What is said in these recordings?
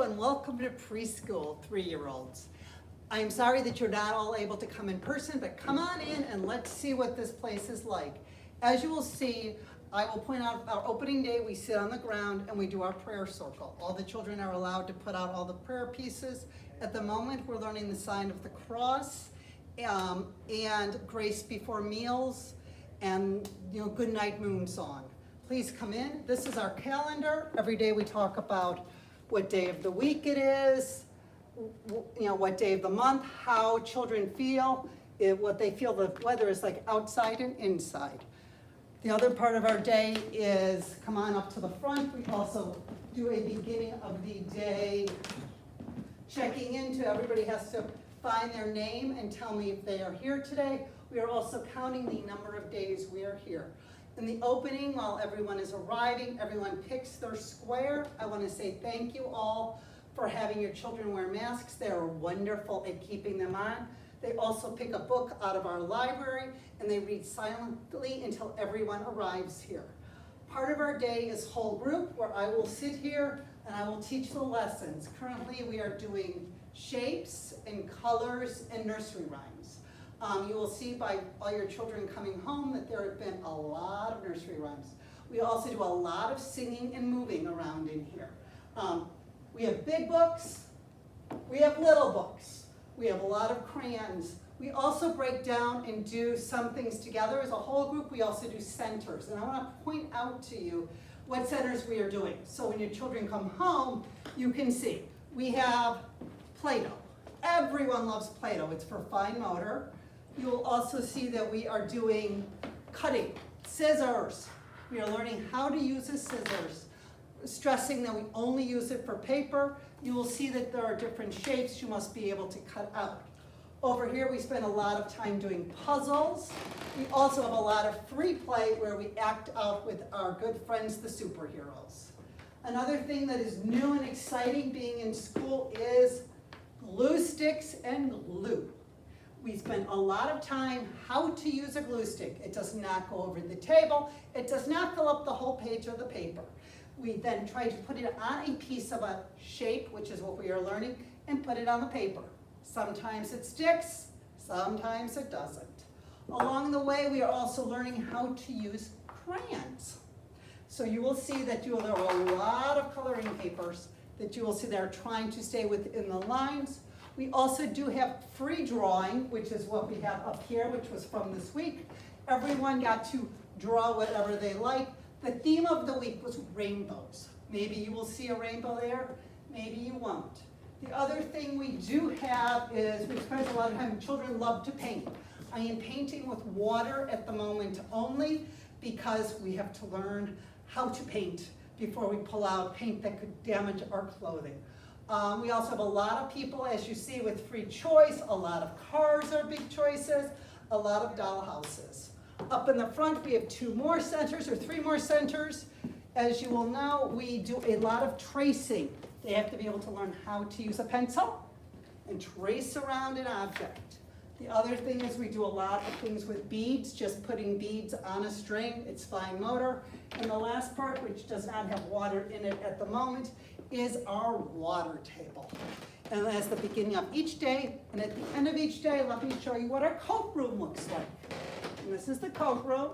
Hello and welcome to preschool, 3-year-olds. I'm sorry that you're not all able to come in person, but come on in and let's see what this place is like. As you will see, I will point out our opening day, we sit on the ground and we do our prayer circle. All the children are allowed to put out all the prayer pieces. At the moment, we're learning the sign of the cross and grace before meals and good night moon song. Please come in. This is our calendar. Every day we talk about what day of the week it is, what day of the month, how children feel, what they feel the weather is like outside and inside. The other part of our day is, come on up to the front, we also do a beginning of the day checking into, everybody has to find their name and tell me if they are here today. We are also counting the number of days we are here. In the opening, while everyone is arriving, everyone picks their square. I want to say thank you all for having your children wear masks. They are wonderful at keeping them on. They also pick a book out of our library and they read silently until everyone arrives here. Part of our day is whole group, where I will sit here and I will teach the lessons. Currently we are doing shapes and colors and nursery rhymes. You will see by all your children coming home that there have been a lot of nursery rhymes. We also do a lot of singing and moving around in here. We have big books, we have little books, we have a lot of crayons. We also break down and do some things together as a whole group. We also do centers, and I want to point out to you what centers we are doing. So when your children come home, you can see we have Play-Doh. Everyone loves Play-Doh. It's for fine motor. You will also see that we are doing cutting, scissors. We are learning how to use the scissors, stressing that we only use it for paper. You will see that there are different shapes you must be able to cut out. Over here we spend a lot of time doing puzzles. We also have a lot of free play where we act out with our good friends, the superheroes. Another thing that is new and exciting being in school is glue sticks and glue. We spend a lot of time how to use a glue stick. It does not go over the table. It does not fill up the whole page of the paper. We then try to put it on a piece of a shape, which is what we are learning, and put it on the paper. Sometimes it sticks, sometimes it doesn't. Along the way, we are also learning how to use crayons. So you will see that there are a lot of coloring papers that you will see that are trying to stay within the lines. We also do have free drawing, which is what we have up here, which was from this week. Everyone got to draw whatever they like. The theme of the week was rainbows. Maybe you will see a rainbow there, maybe you won't. The other thing we do have is we spend a lot of time, children love to paint. I am painting with water at the moment only because we have to learn how to paint before we pull out paint that could damage our clothing. We also have a lot of people, as you see, with free choice. A lot of cars are big choices, a lot of dollhouses. Up in the front, we have 2 more centers or 3 more centers. As you will know, we do a lot of tracing. They have to be able to learn how to use a pencil and trace around an object. The other thing is we do a lot of things with beads, just putting beads on a string. It's fine motor. And the last part, which does not have water in it at the moment, is our water table. And that's the beginning of each day. And at the end of each day, let me show you what our coat room looks like. And this is the coat room.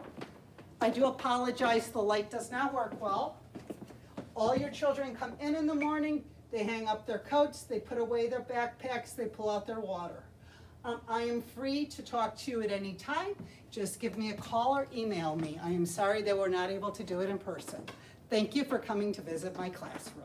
I do apologize, the light does not work well. All your children come in the morning, they hang up their coats, they put away their backpacks, they pull out their water. I am free to talk to you at any time. Just give me a call or email me. I am sorry that we're not able to do it in person. Thank you for coming to visit my classroom.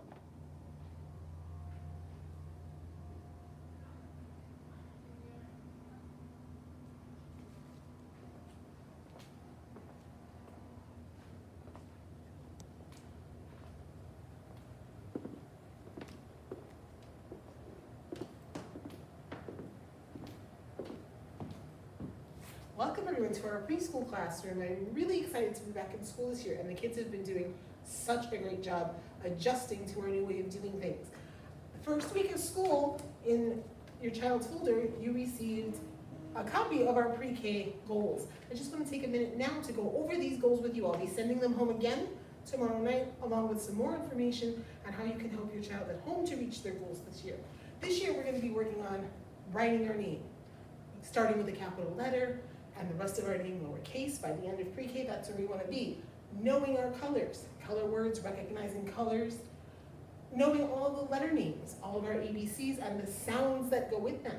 Welcome everyone to our preschool classroom. I'm really excited to be back in school this year, and the kids have been doing such a great job adjusting to our new way of doing things. The first week of school, in your child's folder, you received a copy of our pre-K goals. I just want to take a minute now to go over these goals with you. I'll be sending them home again tomorrow night, along with some more information on how you can help your child at home home to reach their goals this year. This year, we're gonna be working on writing our name, starting with a capital letter, and the rest of our name lowercase. By the end of pre-K, that's where we wanna be. Knowing our colors, color words, recognizing colors, knowing all the letter names, all of our ABCs, and the sounds that go with them.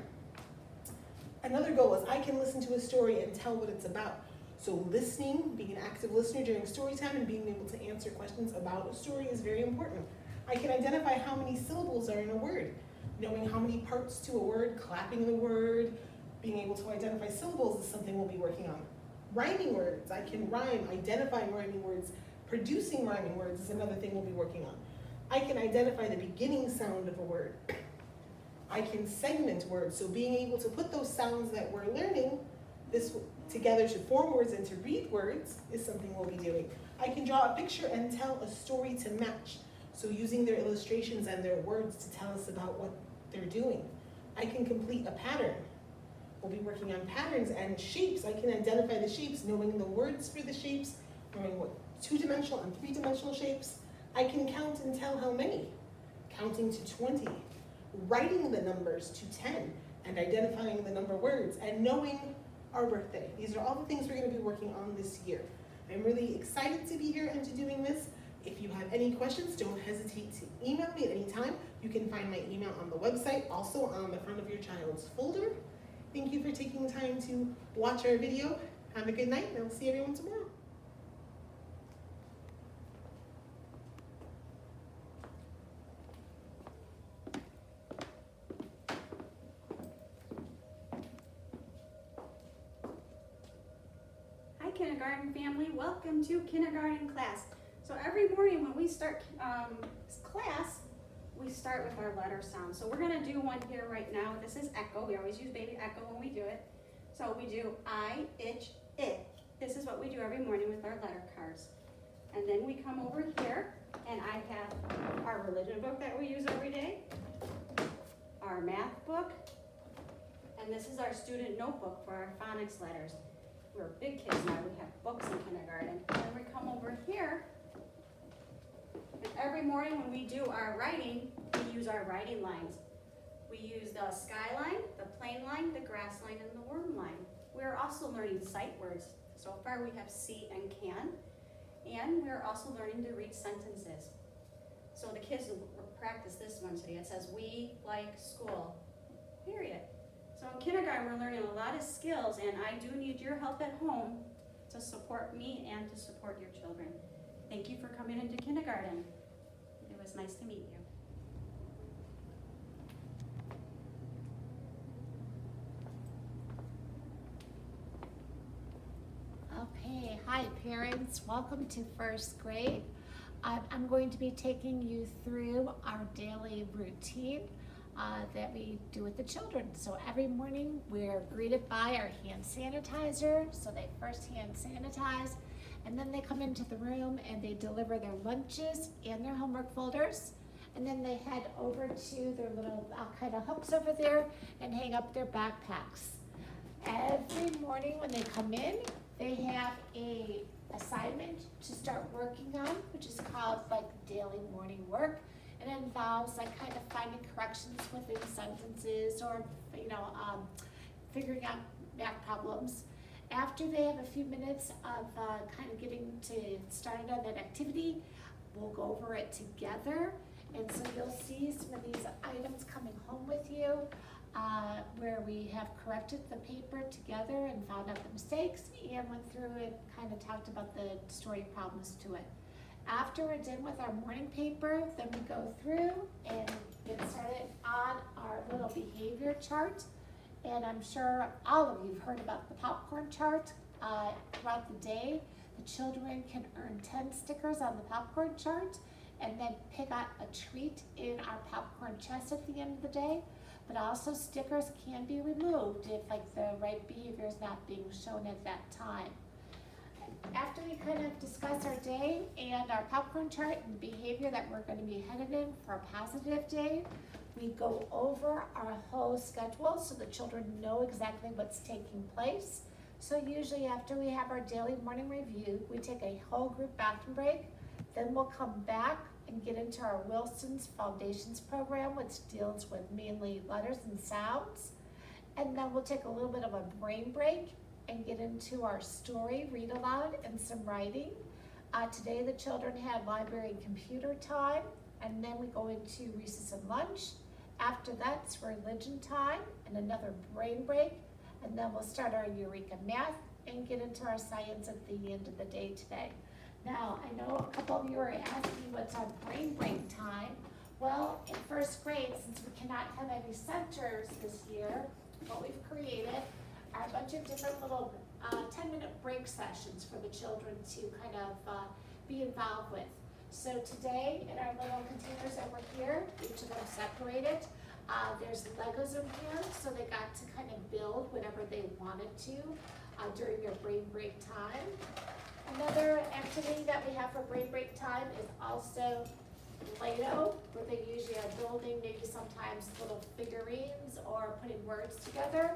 Another goal is I can listen to a story and tell what it's about. So listening, being an active listener during story time and being able to answer questions about a story is very important. I can identify how many syllables are in a word, knowing how many parts to a word, clapping the word, being able to identify syllables is something we'll be working on. Rhyming words, I can rhyme, identifying rhyming words, producing rhyming words is another thing we'll be working on. I can identify the beginning sound of a word. I can segment words, so being able to put those sounds that we're learning together to form words and to read words is something we'll be doing. I can draw a picture and tell a story to match, so using their illustrations and their words to tell us about what they're doing. I can complete a pattern. We'll be working on patterns and shapes. I can identify the shapes, knowing the words for the shapes, knowing what 2-dimensional and 3-dimensional shapes. I can count and tell how many, counting to 20, writing the numbers to 10, and identifying the number words, and knowing our birthday. These are all the things we're going to be working on this year. I'm really excited to be here and to doing this. If you have any questions, don't hesitate to email me at any time. You can find my email on the website, also on the front of your child's folder. Thank you for taking time to watch our video. Have a good night, and I'll see everyone tomorrow. Kindergarten family, welcome to kindergarten class. So every morning when we start class, we start with our letter sound. So we're gonna do one here right now. This is echo. We always use baby echo when we do it. So we do I, ich, it. This is what we do every morning with our letter cards. And then we come over here and I have our religion book that we use every day, our math book, and this is our student notebook for our phonics letters. We're big kids now, we have books in kindergarten. And then we come over here, and every morning when we do our writing, we use our writing lines. We use the sky line, the plane line, the grass line, and the worm line. We're also learning sight words. So far we have see and can, and we're also learning to read sentences. So the kids will practice this one today. It says, we like school, period. So in kindergarten, we're learning a lot of skills, and I do need your help at home to support me and to support your children. Thank you for coming into kindergarten. It was nice to meet you. Okay, hi parents, welcome to first grade. I'm going to be taking you through our daily routine that we do with the children. So every morning we're greeted by our hand sanitizer. So they first hand sanitize, and then they come into the room and they deliver their lunches and their homework folders. And then they head over to their little kind of hooks over there and hang up their backpacks. Every morning when they come in, they have a assignment to start working on, which is called like daily morning work. It involves like kind of finding corrections within sentences or, figuring out math problems. After they have a few minutes of kind of getting to started on that activity, we'll go over it together. And so you'll see some of these items coming home with you where we have corrected the paper together and found out the mistakes and went through and kind of talked about the story problems to it. After we're done with our morning paper, then we go through and get started on our little behavior chart. And I'm sure all of you have heard about the popcorn chart. Throughout the day, the children can earn 10 stickers on the popcorn chart and then pick out a treat in our popcorn chest at the end of the day. But also stickers can be removed if like the right behavior is not being shown at that time. After we kind of discuss our day and our popcorn chart and the behavior that we're going to be headed in for a positive day, we go over our whole schedule so the children know exactly what's taking place. So usually after we have our daily morning review, we take a whole group bathroom break, then we'll come back and get into our Wilson's Foundations program, which deals with mainly letters and sounds. And then we'll take a little bit of a brain break and get into our story, read aloud, and some writing. Today the children had library and computer time, and then we go into recess and lunch. After that, it's religion time and another brain break, and then we'll start our Eureka Math and get into our science at the end of the day today. Now, I know a couple of you are asking what's our brain break time. Well, in first grade, since we cannot have any centers this year, what we've created are a bunch of different little 10-minute break sessions for the children to kind of be involved with. So today, in our little containers over here, each of them separated, there's Legos in here, so they got to kind of build whatever they wanted to during their brain break time. Another activity that we have for brain break time is also Play-Doh, where they usually are building maybe sometimes little figurines or putting words together.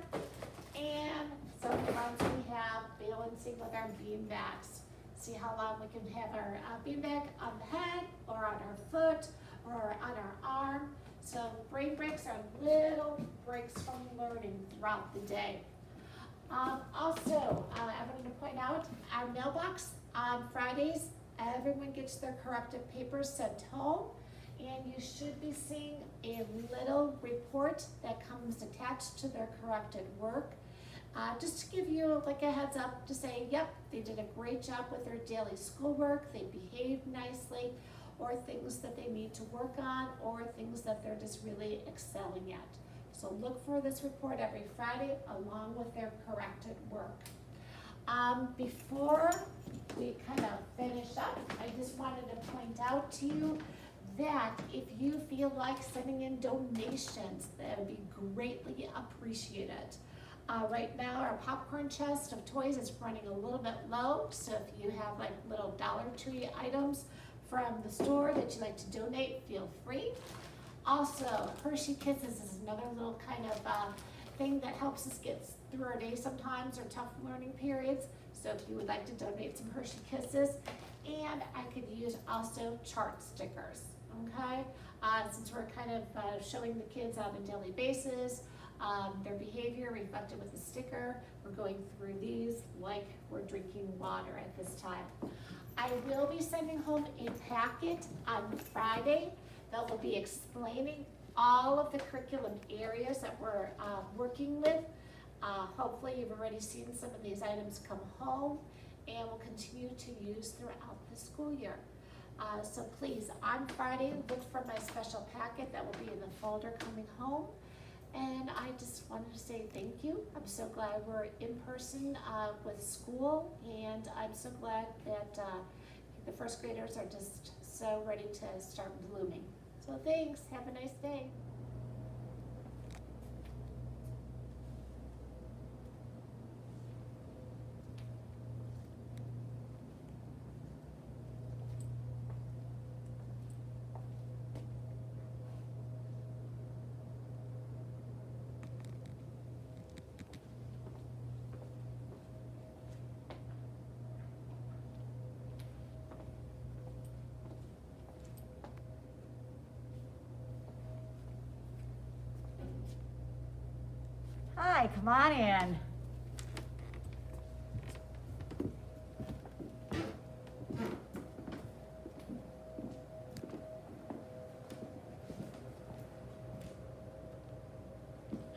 And sometimes we have balancing with our bean bags. See how long we can have our beanbag on the head or on our foot or on our arm. So brain breaks are little breaks from learning throughout the day. Also, I wanted to point out our mailbox on Fridays, everyone gets their corrected papers sent home, and you should be seeing a little report that comes attached to their corrected work. Just to give you like a heads up to say, yep, they did a great job with their daily schoolwork, they behaved nicely, or things that they need to work on, or things that they're just really excelling at. So look for this report every Friday along with their corrected work. Before we kind of finish up, I just wanted to point out to you that if you feel like sending in donations, that would be greatly appreciated. Right now, our popcorn chest of toys is running a little bit low, so if you have like little Dollar Tree items from the store that you'd like to donate, feel free. Also, Hershey Kisses is another little kind of thing that helps us get through our day sometimes or tough learning periods. So if you would like to donate some Hershey Kisses, and I could use also chart stickers, okay? Since we're kind of showing the kids on a daily basis, their behavior reflected with a sticker, we're going through these like we're drinking water at this time. I will be sending home a packet on Friday that will be explaining all of the curriculum areas that we're working with. Hopefully you've already seen some of these items come home and will continue to use throughout the school year. So please, on Friday, look for my special packet that will be in the folder coming home. And I just wanted to say thank you. I'm so glad we're in person with school, and I'm so glad that the first graders are just so ready to start blooming. So thanks, have a nice day. Hi, come on in.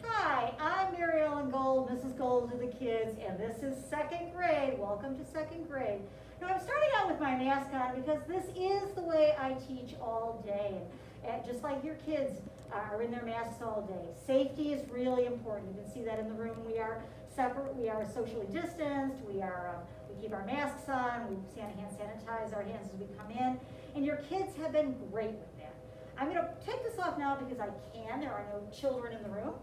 Hi, I'm Mary Ellen Gold, Mrs. Gold to the kids, and this is second grade. Welcome to second grade. Now I'm starting out with my mask on because this is the way I teach all day. And just like your kids are in their masks all day. Safety is really important. You can see that in the room. We are separate. We are socially distanced. We keep our masks on. We hand sanitize our hands as we come in. And your kids have been great with that. I'm going to take this off now because I can. There are no children in the room.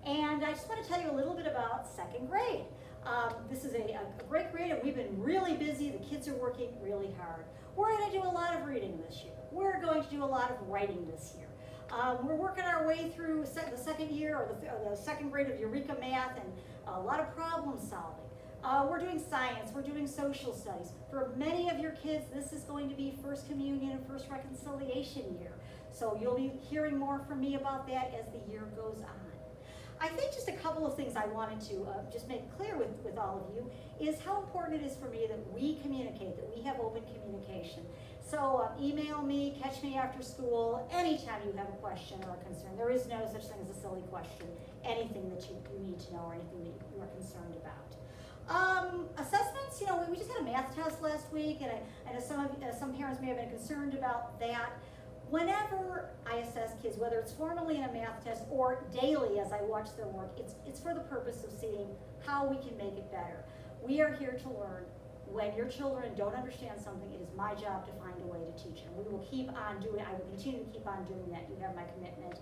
And I just want to tell you a little bit about second grade. This is a great grade, and we've been really busy. The kids are working really hard. We're going to do a lot of reading this year. We're going to do a lot of writing this year. We're working our way through the second year or the second grade of Eureka Math and a lot of problem solving. We're doing science, we're doing social studies. For many of your kids, this is going to be First Communion and First Reconciliation year. So you'll be hearing more from me about that as the year goes on. I think just a couple of things I wanted to just make clear with all of you is how important it is for me that we communicate, that we have open communication. So email me, catch me after school, anytime you have a question or a concern. There is no such thing as a silly question. Anything that you need to know or anything that you are concerned about. Assessments, we just had a math test last week, and I know some parents may have been concerned about that. Whenever I assess kids, whether it's formally in a math test or daily as I watch their work, it's for the purpose of seeing how we can make it better. We are here to learn. When your children don't understand something, it is my job to find a way to teach them. We will keep on doing, I will continue to keep on doing that. You have my commitment,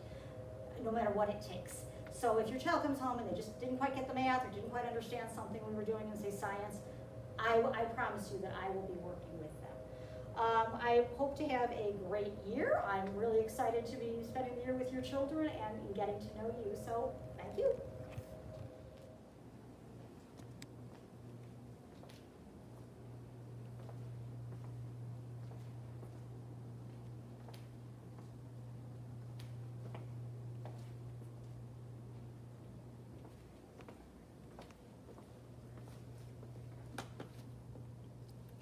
no matter what it takes. So if your child comes home and they just didn't quite get the math or didn't quite understand something we were doing in, say, science, I promise you that I will be working with them. I hope to have a great year. I'm really excited to be spending the year with your children and getting to know you. So thank you.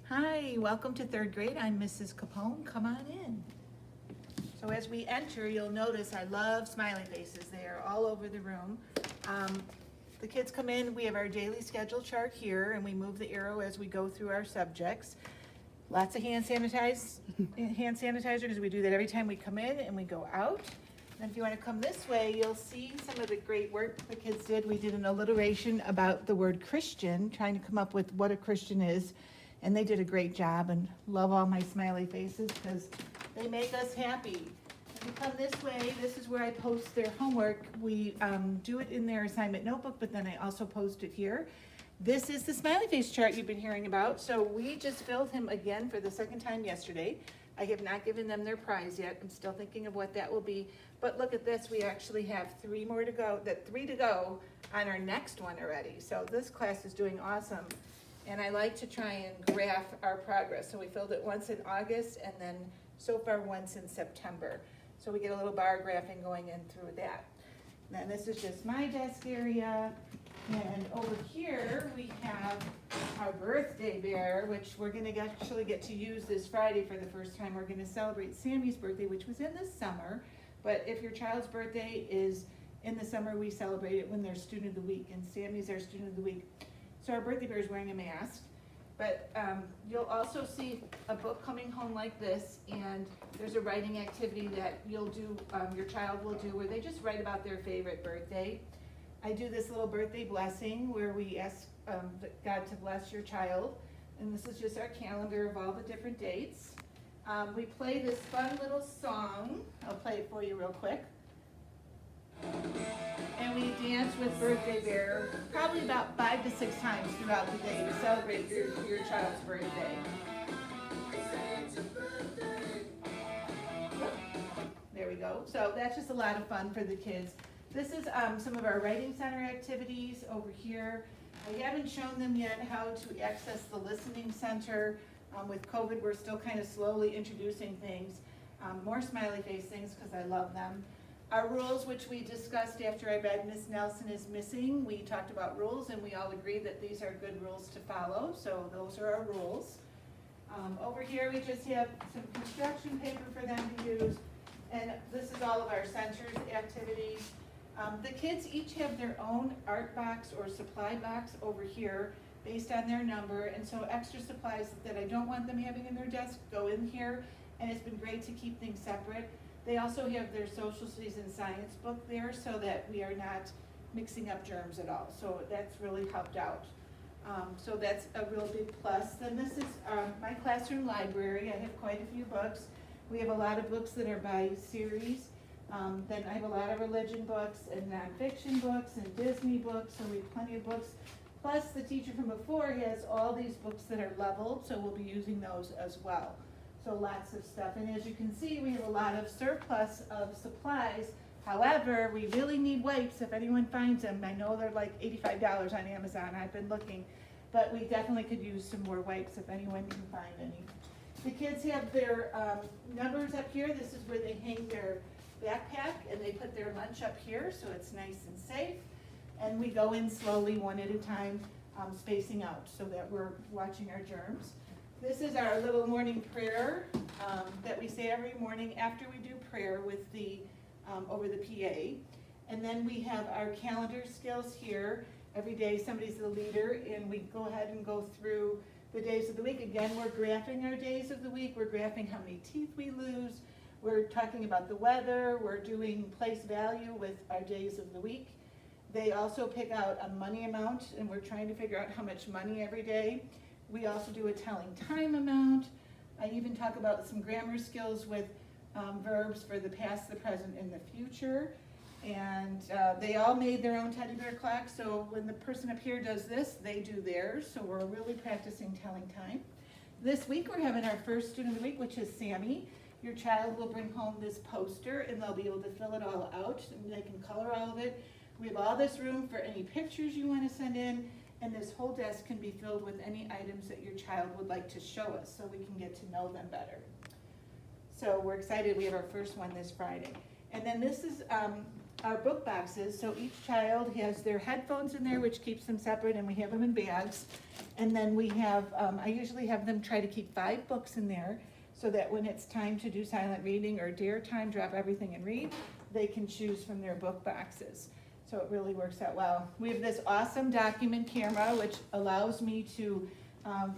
Hi, welcome to third grade. I'm Mrs. Capone. Come on in. So as we enter, you'll notice I love smiley faces. They are all over the room. The kids come in, we have our daily schedule chart here, and we move the arrow as we go through our subjects. Lots of hand sanitizer, because we do that every time we come in and we go out. And if you want to come this way, you'll see some of the great work the kids did. We did an alliteration about the word Christian, trying to come up with what a Christian is. And they did a great job, and love all my smiley faces because they make us happy. If you come this way, this is where I post their homework. We do it in their assignment notebook, but then I also post it here. This is the smiley face chart you've been hearing about. So we just filled him again for the second time yesterday. I have not given them their prize yet. I'm still thinking of what that will be. But look at this, we actually have three to go on our next one already. So this class is doing awesome. And I like to try and graph our progress. So we filled it once in August and then so far once in September. So we get a little bar graphing going in through that. And then this is just my desk area. And over here we have our birthday bear, which we're gonna actually get to use this Friday for the first time. We're gonna celebrate Sammy's birthday, which was in the summer. But if your child's birthday is in the summer, we celebrate it when they're student of the week, and Sammy's our student of the week. So our birthday bear is wearing a mask, but you'll also see a book coming home like this, and there's a writing activity that you'll do, your child will do, where they just write about their favorite birthday. I do this little birthday blessing where we ask God to bless your child, and this is just our calendar of all the different dates. We play this fun little song. I'll play it for you real quick. And we dance with Birthday Bear probably about 5 to 6 times throughout the day to celebrate your child's birthday. There we go. So that's just a lot of fun for the kids. This is some of our Writing Center activities over here. I haven't shown them yet how to access the Listening Center. With COVID, we're still kind of slowly introducing things, more smiley face things because I love them. Our rules, which we discussed after I read Miss Nelson is Missing, we talked about rules and we all agreed that these are good rules to follow, so those are our rules. Over here we just have some construction paper for them to use, and this is all of our centers activities. The kids each have their own art box or supply box over here based on their number, and so extra supplies that I don't want them having in their desk go in here, and it's been great to keep things separate. They also have their social studies and science book there so that we are not mixing up germs at all. So that's really helped out. So that's a real big plus. Then this is my classroom library. I have quite a few books. We have a lot of books that are by series. Then I have a lot of religion books and nonfiction books and Disney books, so we have plenty of books. Plus the teacher from before has all these books that are leveled, so we'll be using those as well. So lots of stuff, and as you can see, we have a lot of surplus of supplies. However, we really need wipes if anyone finds them. I know they're like $85 on Amazon. I've been looking. but we definitely could use some more wipes if anyone can find any. The kids have their numbers up here. This is where they hang their backpack, and they put their lunch up here, so it's nice and safe. And we go in slowly, one at a time, spacing out so that we're watching our germs. This is our little morning prayer that we say every morning after we do prayer with the over the PA. And then we have our calendar skills here. Every day somebody's the leader, and we go ahead and go through the days of the week. Again, we're graphing our days of the week. We're graphing how many teeth we lose. We're talking about the weather. We're doing place value with our days of the week. They also pick out a money amount, and we're trying to figure out how much money every day. We also do a telling time amount. I even talk about some grammar skills with verbs for the past, the present, and the future. And they all made their own teddy bear clock, so when the person up here does this, they do theirs, so we're really practicing telling time. This week we're having our first student of the week, which is Sammy. Your child will bring home this poster, and they'll be able to fill it all out, and they can color all of it. We have all this room for any pictures you want to send in, and this whole desk can be filled with any items that your child would like to show us, so we can get to know them better. So we're excited, we have our first one this Friday. And then this is our book boxes, so each child has their headphones in there, which keeps them separate, and we have them in bags. And then we have, I usually have them try to keep 5 books in there, so that when it's time to do silent reading or dare time, drop everything and read, they can choose from their book boxes. So it really works out well. We have this awesome document camera, which allows me to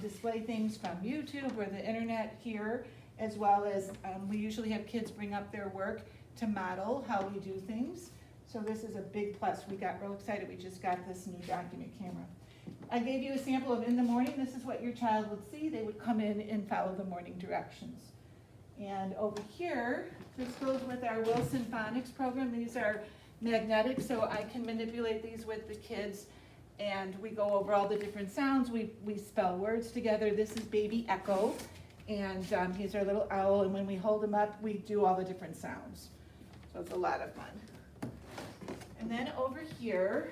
display things from YouTube or the internet here, as well as we usually have kids bring up their work to model how we do things. So this is a big plus. We got real excited. We just got this new document camera. I gave you a sample of in the morning. This is what your child would see. They would come in and follow the morning directions. And over here, this goes with our Wilson Phonics program. These are magnetic, so I can manipulate these with the kids, and we go over all the different sounds. We spell words together. This is baby Echo, and he's our little owl, and when we hold him up, we do all the different sounds. So it's a lot of fun. And then over here,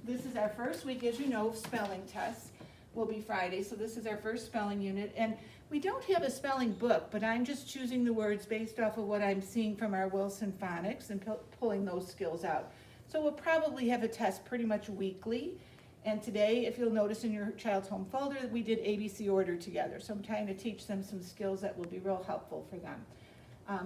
this is our first week, as you know, spelling tests will be Friday, so this is our first spelling unit, and we don't have a spelling book, but I'm just choosing the words based off of what I'm seeing from our Wilson Phonics and pulling those skills out. So we'll probably have a test pretty much weekly, and today, if you'll notice in your child's home folder, we did ABC order together, so I'm trying to teach them some skills that will be real helpful for them.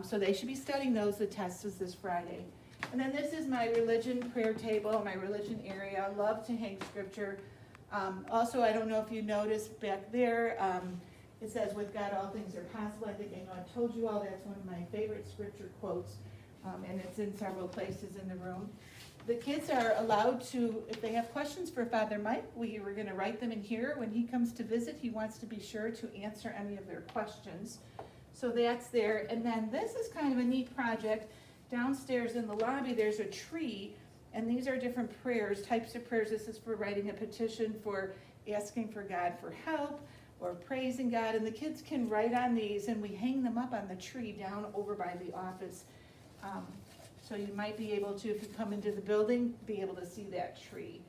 So they should be studying those. The test is this Friday. And then this is my religion prayer table, my religion area. I love to hang scripture. Also, I don't know if you noticed back there, it says, with God all things are possible. I think I know I've told you all that's one of my favorite scripture quotes, and it's in several places in the room. The kids are allowed to, if they have questions for Father Mike, we were gonna write them in here. When he comes to visit, he wants to be sure to answer any of their questions. So that's there. And then this is kind of a neat project. Downstairs in the lobby, there's a tree, and these are different prayers, types of prayers. This is for writing a petition for asking for God for help, or praising God, and the kids can write on these, and we hang them up on the tree down over by the office. So you might be able to, if you come into the building, be able to see that tree.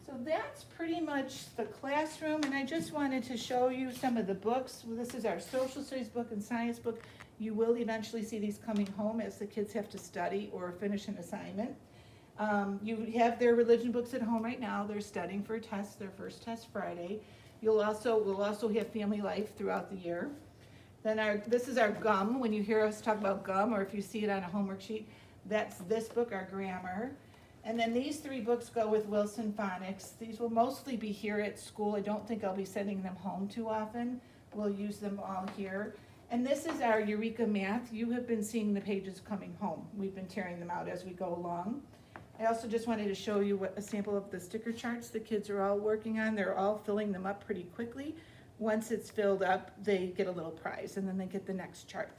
So that's pretty much the classroom, and I just wanted to show you some of the books. This is our social studies book and science book. You will eventually see these coming home as the kids have to study or finish an assignment. You have their religion books at home right now. They're studying for a test, their first test Friday. We'll also have family life throughout the year. Then this is our gum. When you hear us talk about gum, or if you see it on a homework sheet, that's this book, our grammar. And then these 3 books go with Wilson Phonics. These will mostly be here at school. I don't think I'll be sending them home too often. We'll use them all here. And this is our Eureka Math. You have been seeing the pages coming home. We've been tearing them out as we go along. I also just wanted to show you a sample of the sticker charts the kids are all working on. They're all filling them up pretty quickly. Once it's filled up, they get a little prize, and then they get the next chart.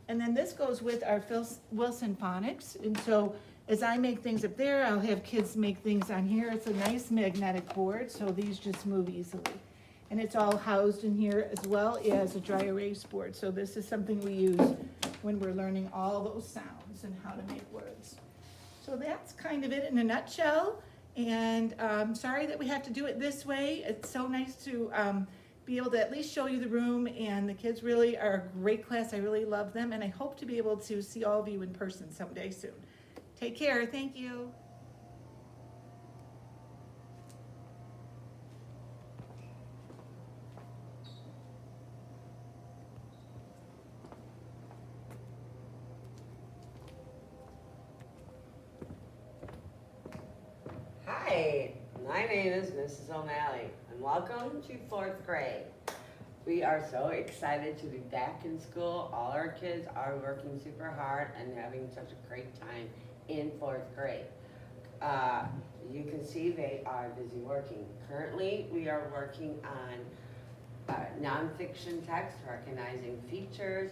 And then this goes with our Wilson Phonics. And so as I make things up there, I'll have kids make things on here. It's a nice magnetic board, so these just move easily. And it's all housed in here, as well as a dry erase board. So this is something we use when we're learning all those sounds and how to make words. So that's kind of it in a nutshell. And sorry that we have to do it this way. It's so nice to be able to at least show you the room, and the kids really are a great class. I really love them, and I hope to be able to see all of you in person someday soon. Take care. Thank you. Hi, my name is Mrs. O'Malley, and welcome to fourth grade. We are so excited to be back in school. All our kids are working super hard and having such a great time in fourth grade. You can see they are busy working. Currently, we are working on nonfiction text, recognizing features,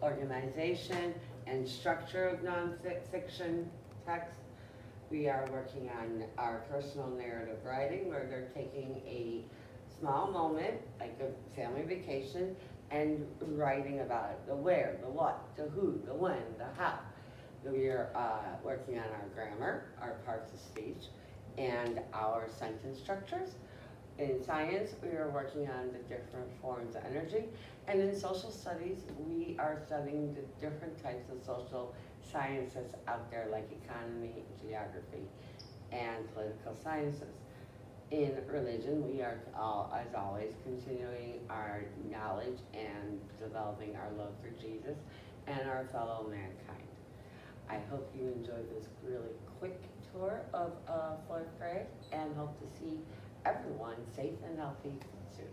organization, and structure of nonfiction text. We are working on our personal narrative writing, where they're taking a small moment, like a family vacation, and writing about it, the where, the what, the who, the when, the how. We are working on our grammar, our parts of speech, and our sentence structures. In science, we are working on the different forms of energy. And in social studies, we are studying the different types of social sciences out there, like economy, geography, and political sciences. In religion, we are, as always, continuing our knowledge and developing our love for Jesus and our fellow mankind. I hope you enjoyed this really quick tour of fourth grade, and hope to see everyone safe and healthy soon.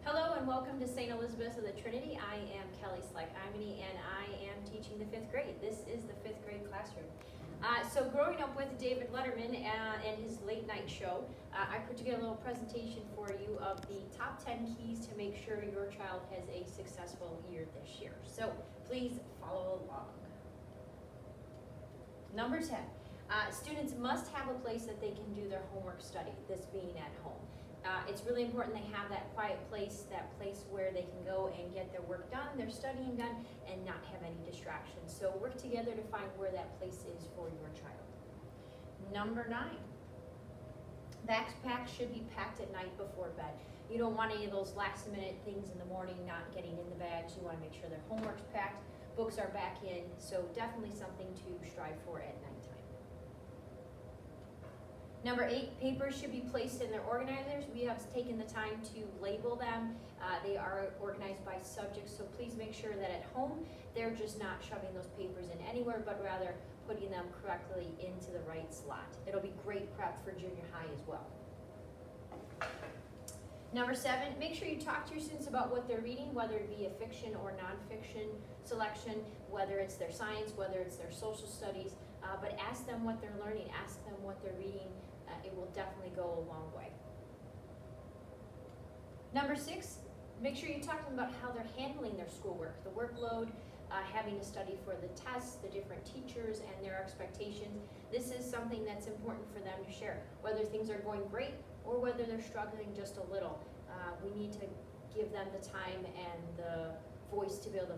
Hello and welcome to St. Elizabeth's of the Trinity. I am Kelly Slack-Imany and I am teaching the 5th grade. This is the 5th grade classroom. So growing up with David Letterman and his late night show, I put together a little presentation for you of the top 10 keys to make sure your child has a successful year this year. So please follow along. Number 10, students must have a place that they can do their homework study, this being at home. It's really important they have that quiet place, that place where they can go and get their work done, their studying done, and not have any distractions. So work together to find where that place is for your child. Number 9, backpacks should be packed at night before bed. You don't want any of those last minute things in the morning not getting in the bags. You want to make sure their homework's packed, books are back in, so definitely something to strive for at nighttime. Number 8, papers should be placed in their organizers. We have taken the time to label them. They are organized by subject, so please make sure that at home they're just not shoving those papers in anywhere, but rather putting them correctly into the right slot. It'll be great prep for junior high as well. Number 7, make sure you talk to your students about what they're reading, whether it be a fiction or nonfiction selection, whether it's their science, whether it's their social studies, but ask them what they're learning, ask them what they're reading. It will definitely go a long way. Number 6, make sure you talk to them about how they're handling their schoolwork, the workload, having to study for the tests, the different teachers and their expectations. This is something that's important for them to share, whether things are going great or whether they're struggling just a little. We need to give them the time and the voice to be able to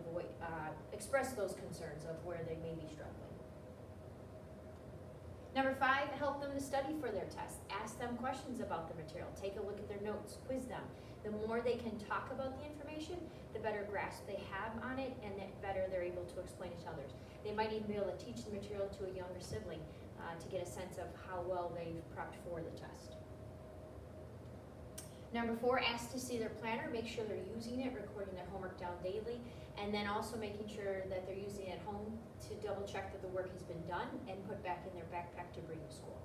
express those concerns of where they may be struggling. Number 5, help them to study for their tests. Ask them questions about the material. Take a look at their notes, quiz them. The more they can talk about the information, the better grasp they have on it, and the better they're able to explain it to others. They might even be able to teach the material to a younger sibling to get a sense of how well they've prepped for the test. Number 4, ask to see their planner. Make sure they're using it, recording their homework down daily, and then also making sure that they're using it at home to double check that the work has been done and put back in their backpack to bring to school.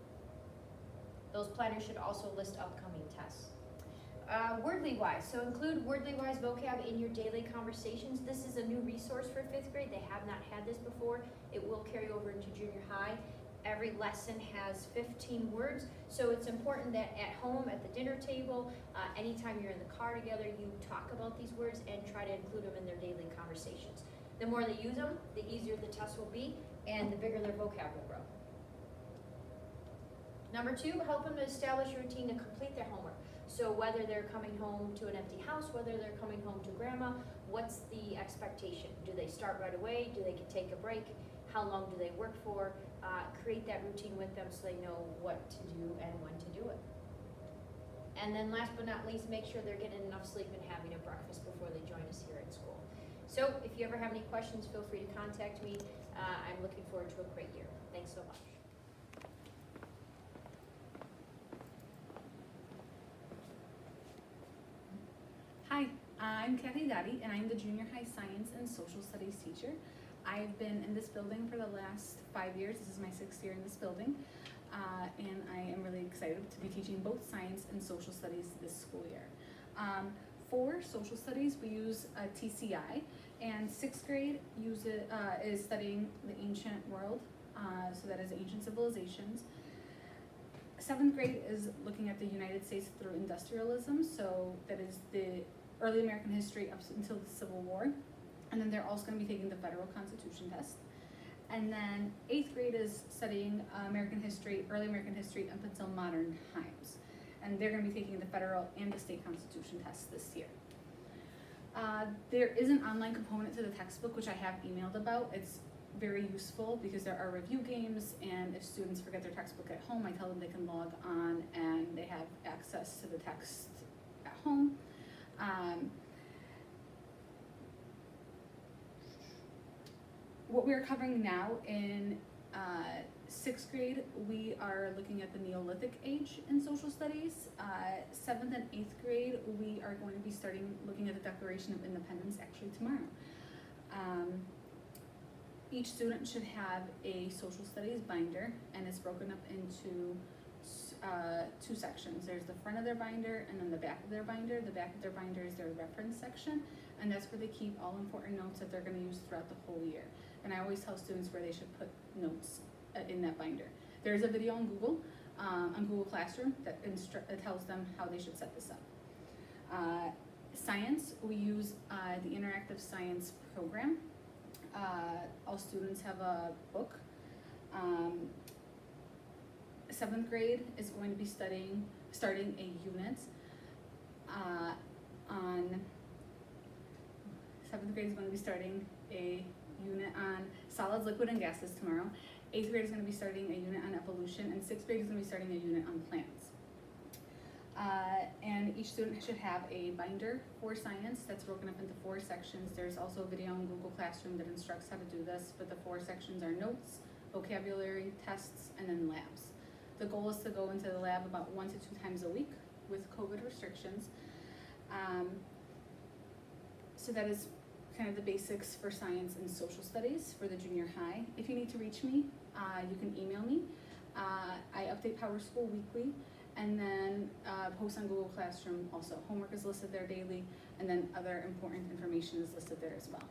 Those planners should also list upcoming tests. Wordly Wise, so include Wordly Wise vocab in your daily conversations. This is a new resource for 5th grade. They have not had this before. It will carry over into junior high. Every lesson has 15 words, so it's important that at home, at the dinner table, anytime you're in the car together, you talk about these words and try to include them in their daily conversations. The more they use them, the easier the test will be, and the bigger their vocab will grow. Number 2, help them to establish a routine to complete their homework. So whether they're coming home to an empty house, whether they're coming home to grandma, what's the expectation? Do they start right away? Do they take a break? How long do they work for? Create that routine with them so they know what to do and when to do it. And then last but not least, make sure they're getting enough sleep and having a breakfast before they join us here at school. So if you ever have any questions, feel free to contact me. I'm looking forward to a great year. Thanks so much. Hi, I'm Kathy Dottie, and I'm the junior high science and social studies teacher. I've been in this building for the last 5 years. This is my 6th year in this building, and I am really excited to be teaching both science and social studies this school year. For social studies, we use TCI, and 6th grade is studying the ancient world, so that is ancient civilizations. 7th grade is looking at the United States through industrialism, so that is the early American history up until the Civil War. And then they're also going to be taking the federal constitution test. And then 8th grade is studying American history, early American history up until modern times. And they're going to be taking the federal and the state constitution tests this year. There is an online component to the textbook, which I have emailed about. It's very useful because there are review games, and if students forget their textbook at home, I tell them they can log on and they have access to the text at home. What we are covering now in 6th grade, we are looking at the Neolithic age in social studies. 7th and 8th grade, we are going to be looking at the Declaration of Independence actually tomorrow. Each student should have a social studies binder, and it's broken up into 2 sections. There's the front of their binder and then the back of their binder. The back of their binder is their reference section, and that's where they keep all important notes that they're going to use throughout the whole year. And I always tell students where they should put notes in that binder. There's a video on Google Classroom that tells them how they should set this up. Science, we use the interactive science program. All students have a book. 7th grade is going to be starting a unit on 7th grade is going to be starting a unit on solids, liquid, and gases tomorrow. 8th grade is going to be starting a unit on evolution, and 6th grade is going to be starting a unit on plants. And each student should have a binder for science that's broken up into 4 sections. There's also a video on Google Classroom that instructs how to do this, but the 4 sections are notes, vocabulary, tests, and then labs. The goal is to go into the lab about 1 to 2 times a week with COVID restrictions. So that is kind of the basics for science and social studies for the junior high. If you need to reach me, you can email me. I update Power School weekly, and then post on Google Classroom also. Homework is listed there daily, and then other important information is listed there as well.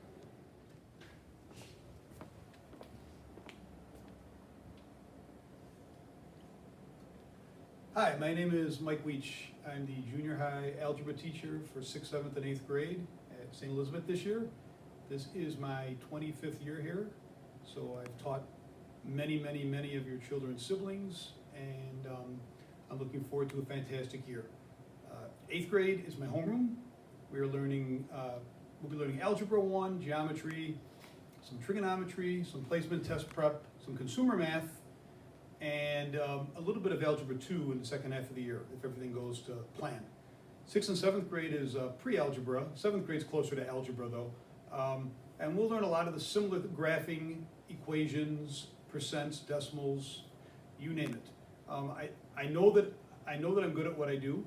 Hi, my name is Mike Weech. I'm the junior high algebra teacher for 6th, 7th, and 8th grade at St. Elizabeth this year. This is my 25th year here, so I've taught many of your children's siblings, and I'm looking forward to a fantastic year. 8th grade is my homeroom. We'll be learning Algebra 1, geometry, some trigonometry, some placement test prep, some consumer math, and a little bit of Algebra 2 in the second half of the year, if everything goes to plan. 6th and 7th grade is pre-algebra. 7th grade's closer to algebra though. And we'll learn a lot of the similar graphing, equations, percents, decimals, you name it. I know that I'm good at what I do.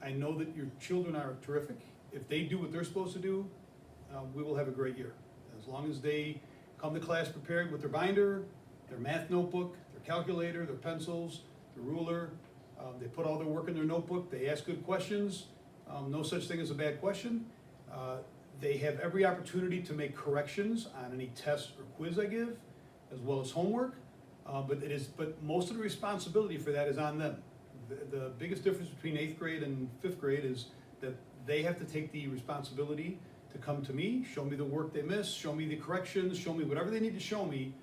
I know that your children are terrific. If they do what they're supposed to do, we will have a great year. As long as they come to class prepared with their binder, their math notebook, their calculator, their pencils, the ruler, they put all their work in their notebook, they ask good questions, no such thing as a bad question. They have every opportunity to make corrections on any test or quiz I give, as well as homework, but most of the responsibility for that is on them. The biggest difference between 8th grade and 5th grade is that they have to take the responsibility to come to me, show me the work they missed, show me the corrections, show me whatever they need to show me,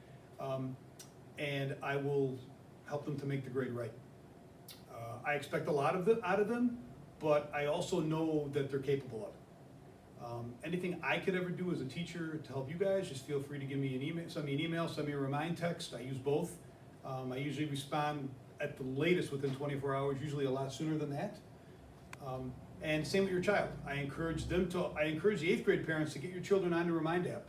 and I will help them to make the grade right. I expect a lot out of them, but I also know that they're capable of it. Anything I could ever do as a teacher to help you guys, just feel free to give me an email, send me a remind text. I use both. I usually respond at the latest within 24 hours, usually a lot sooner than that. And same with your child. I encourage the 8th grade parents to get your children on the Remind app.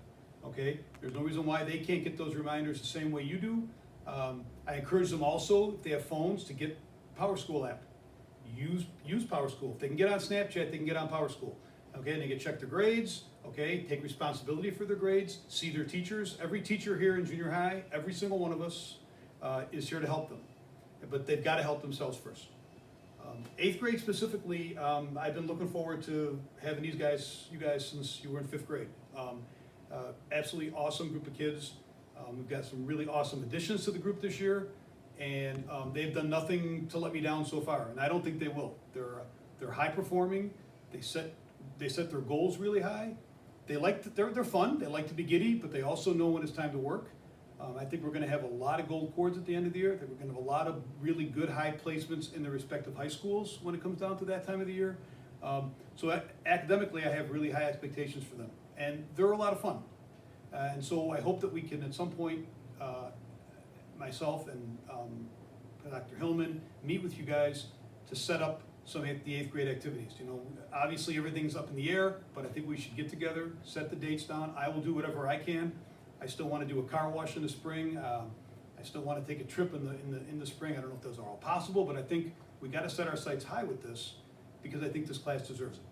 Okay? There's no reason why they can't get those reminders the same way you do. I encourage them also, if they have phones, to get PowerSchool app. Use PowerSchool. If they can get on Snapchat, they can get on PowerSchool. Okay, and they can check their grades, okay, take responsibility for their grades, see their teachers. Every teacher here in junior high, every single one of us is here to help them. But they've got to help themselves first. 8th grade specifically, I've been looking forward to having you guys since you were in 5th grade. Absolutely awesome group of kids. We've got some really awesome additions to the group this year, and they've done nothing to let me down so far, and I don't think they will. They're high performing. They set their goals really high. They're fun. They like to be giddy, but they also know when it's time to work. I think we're going to have a lot of gold cords at the end of the year. I think we're going to have a lot of really good high placements in their respective high schools when it comes down to that time of the year. So academically, I have really high expectations for them, and they're a lot of fun. And so I hope that we can at some point, myself and Dr. Hillman, meet with you guys to set up some of the 8th grade activities. You know, obviously everything's up in the air, but I think we should get together, set the dates down. I will do whatever I can. I still want to do a car wash in the spring. I still want to take a trip in the spring. I don't know if those are all possible, but I think we got to set our sights high with this because I think this class deserves it.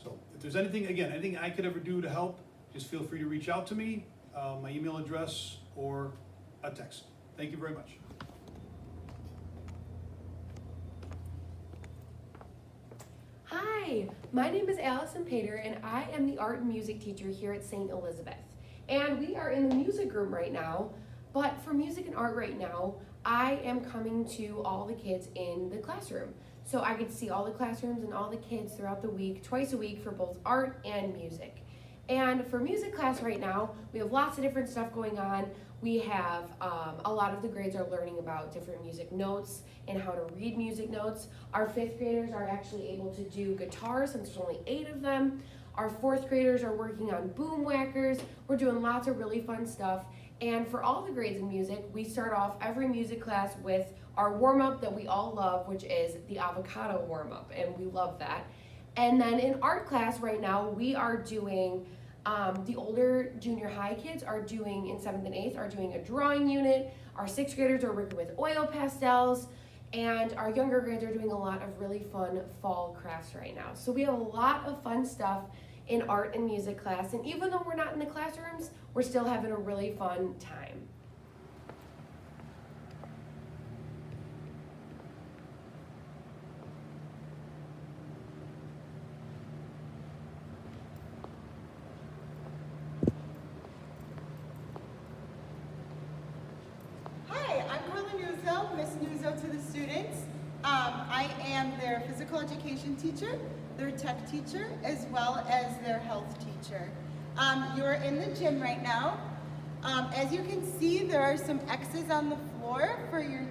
So if there's anything I could ever do to help, just feel free to reach out to me, my email address, or a text. Thank you very much. Hi, my name is Allison Pater, and I am the art and music teacher here at St. Elizabeth. And we are in the music room right now, but for music and art right now, I am coming to all the kids in the classroom. So I get to see all the classrooms and all the kids throughout the week, twice a week for both art and music. And for music class right now, we have lots of different stuff going on. We have a lot of the grades are learning about different music notes and how to read music notes. Our 5th graders are actually able to do guitar since there's only 8 of them. Our 4th graders are working on boom whackers. We're doing lots of really fun stuff. And for all the grades in music, we start off every music class with our warm-up that we all love, which is the avocado warm-up, and we love that. And then in art class right now, we are doing, the older junior high kids are doing, in 7th and 8th, are doing a drawing unit. Our 6th graders are working with oil pastels, and our younger grades are doing a lot of really fun fall crafts right now. So we have a lot of fun stuff in art and music class, and even though we're not in the classrooms, we're still having a really fun time. Hi, I'm Nuzzo, Miss Nuzzo to the students. I am their physical education teacher, their tech teacher, as well as their health teacher. You're in the gym right now. As you can see, there are some X's on the floor for your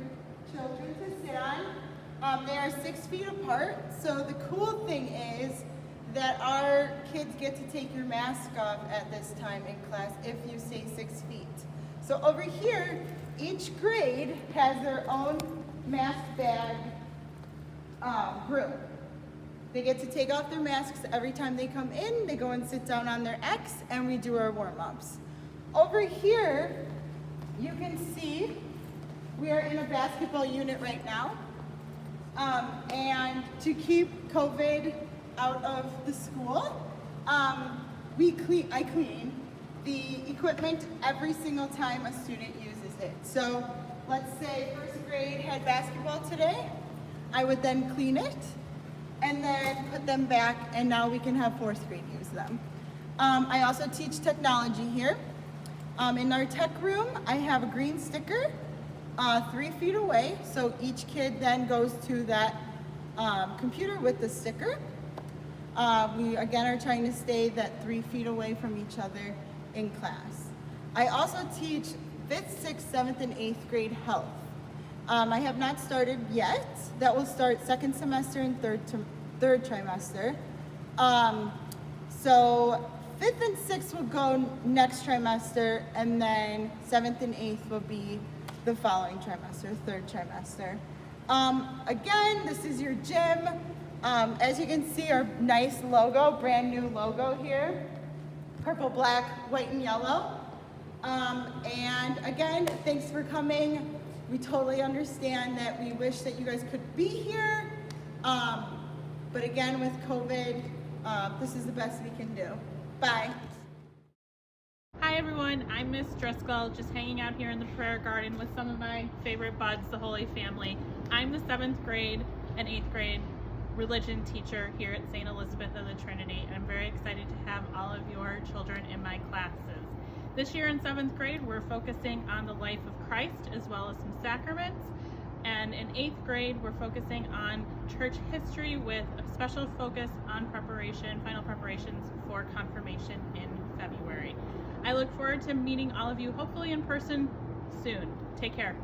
children to sit on. They are 6 feet apart, so the cool thing is that our kids get to take your mask off at this time in class if you stay 6 feet. So over here, each grade has their own mask bag room. They get to take off their masks every time they come in. They go and sit down on their X, and we do our warm-ups. Over here, you can see we are in a basketball unit right now. And to keep COVID out of the school, I clean the equipment every single time a student uses it. So let's say 1st grade had basketball today. I would then clean it and then put them back, and now we can have 4th grade use them. I also teach technology here. In our tech room, I have a green sticker 3 feet away, so each kid then goes to that computer with the sticker. We again are trying to stay that 3 feet away from each other in class. I also teach 5th, 6th, 7th, and 8th grade health. I have not started yet. That will start 2nd semester and third trimester. So 5th and 6th will go next trimester, and then 7th and 8th will be the following trimester, 3rd trimester. Again, this is your gym. As you can see, our nice logo, brand new logo here. Purple, black, white, and yellow. And again, thanks for coming. We totally understand that we wish that you guys could be here. But again, with COVID, this is the best we can do. Bye. Hi everyone, I'm Miss Driscoll, just hanging out here in the prayer garden with some of my favorite buds, the Holy Family. I'm the 7th grade and 8th grade religion teacher here at St. Elizabeth of the Trinity, and I'm very excited to have all of your children in my classes. This year in 7th grade, we're focusing on the life of Christ as well as some sacraments. And in 8th grade, we're focusing on church history with a special focus on final preparations for confirmation in February. I look forward to meeting all of you, hopefully in person soon. Take care.